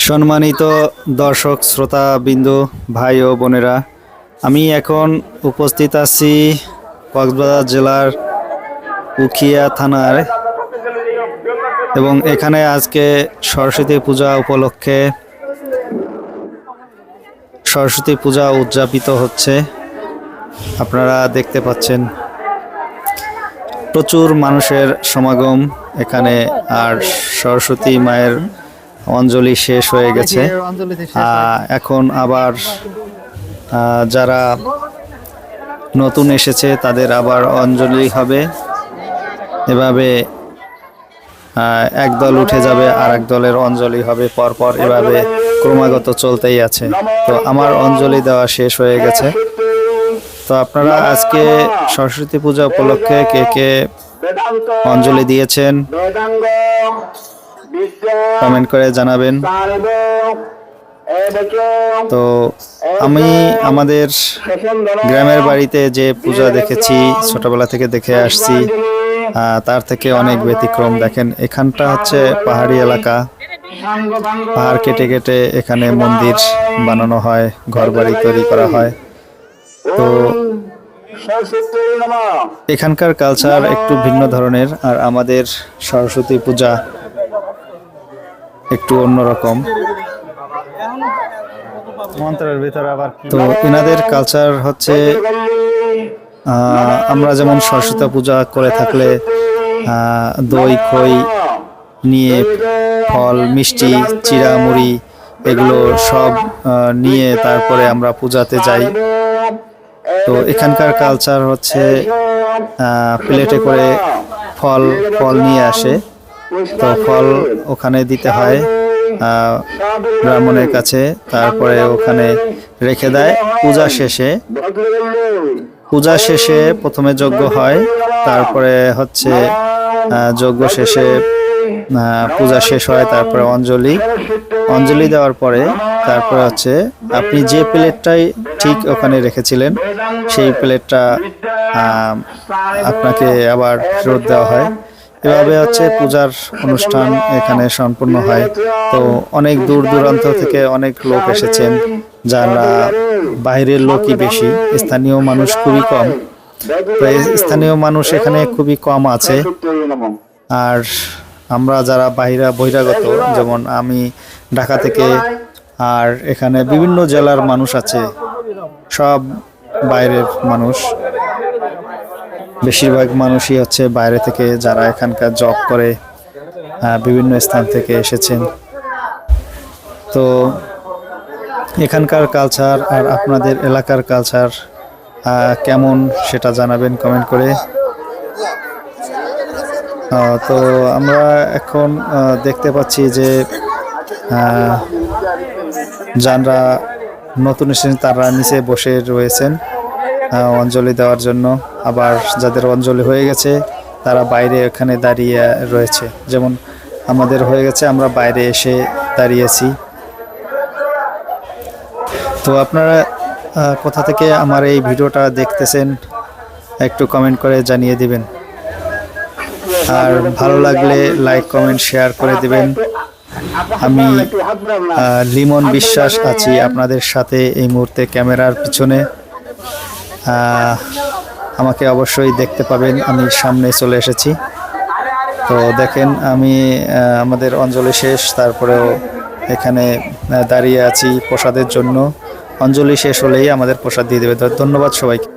সম্মানিত দর্শক শ্রোতা বিন্দু ভাই ও বোনেরা, আমি এখন উপস্থিত আছি কক্সবাজার জেলার উখিয়া থানার এবং এখানে আজকে সরস্বতী পূজা উপলক্ষে সরস্বতী পূজা উদযাপিত হচ্ছে। আপনারা দেখতে পাচ্ছেন প্রচুর মানুষের সমাগম এখানে। আর সরস্বতী মায়ের অঞ্জলি শেষ হয়ে গেছে, এখন আবার যারা নতুন এসেছে তাদের আবার অঞ্জলি হবে। এভাবে এক দল উঠে যাবে আর এক দলের অঞ্জলি হবে পরপর, এভাবে ক্রমাগত চলতেই আছে। তো আমার অঞ্জলি দেওয়া শেষ হয়ে গেছে। তো আপনারা আজকে সরস্বতী পূজা উপলক্ষে কে কে অঞ্জলি দিয়েছেন কমেন্ট করে জানাবেন। তো আমি আমাদের গ্রামের বাড়িতে যে পূজা দেখেছি, ছোটবেলা থেকে দেখে আসছি, তার থেকে অনেক ব্যতিক্রম। দেখেন, এখানটা হচ্ছে পাহাড়ি এলাকা, পাহাড় কেটে কেটে এখানে মন্দির বানানো হয়, ঘরবাড়ি তৈরি করা হয়। তো এখানকার কালচার একটু ভিন্ন ধরনের, আর আমাদের সরস্বতী পূজা একটু অন্যরকম। তো এনাদের কালচার হচ্ছে, আমরা যেমন সরস্বতী পূজা করে থাকলে দই খই নিয়ে, ফল মিষ্টি চিড়া মুড়ি এগুলো সব নিয়ে তারপরে আমরা পূজাতে যাই। তো এখানকার কালচার হচ্ছে প্লেটে করে ফল নিয়ে আসে। তো ফল ওখানে দিতে হয় ব্রাহ্মণের কাছে, তারপরে ওখানে রেখে দেয়। পূজা শেষে প্রথমে যজ্ঞ হয়, তারপরে হচ্ছে যজ্ঞ শেষে পূজা শেষ হয়, তারপরে অঞ্জলি দেওয়ার পরে তারপরে হচ্ছে আপনি যে প্লেটটাই ঠিক ওখানে রেখেছিলেন সেই প্লেটটা আপনাকে আবার ফেরত দেওয়া হয়। এভাবে হচ্ছে পূজার অনুষ্ঠান এখানে সম্পূর্ণ হয়। তো অনেক দূর দূরান্ত থেকে অনেক লোক এসেছেন, যারা বাইরের লোকই বেশি, স্থানীয় মানুষ খুবই কম। তো স্থানীয় মানুষ এখানে খুবই কম আছে। আর আমরা যারা বহিরাগত, যেমন আমি ঢাকা থেকে, আর এখানে বিভিন্ন জেলার মানুষ আছে, সব বাইরের মানুষ। বেশিরভাগ মানুষই হচ্ছে বাইরে থেকে, যারা এখানকার জব করে বিভিন্ন স্থান থেকে এসেছেন। তো এখানকার কালচার আর আপনাদের এলাকার কালচার কেমন সেটা জানাবেন কমেন্ট করে। তো আমরা এখন দেখতে পাচ্ছি যে যারা নতুন এসেছেন তারা নিচে বসে রয়েছেন অঞ্জলি দেওয়ার জন্য। আবার যাদের অঞ্জলি হয়ে গেছে তারা বাইরে এখানে দাঁড়িয়ে রয়েছে। যেমন আমাদের হয়ে গেছে, আমরা বাইরে এসে দাঁড়িয়েছি। তো আপনারা কোথা থেকে আমার এই ভিডিওটা দেখতেছেন একটু কমেন্ট করে জানিয়ে দিবেন। আর ভালো লাগলে লাইক কমেন্ট শেয়ার করে দিবেন। আমি লিমন বিশ্বাস আছি আপনাদের সাথে এই মুহূর্তে ক্যামেরার পিছনে। আমাকে অবশ্যই দেখতে পাবেন, আমি সামনে চলে এসেছি। তো দেখেন, আমি আমাদের অঞ্জলি শেষ, তারপরেও এখানে দাঁড়িয়ে আছি প্রসাদের জন্য। অঞ্জলি শেষ হলেই আমাদের প্রসাদ দিয়ে দেবে। ধন্যবাদ সবাইকে।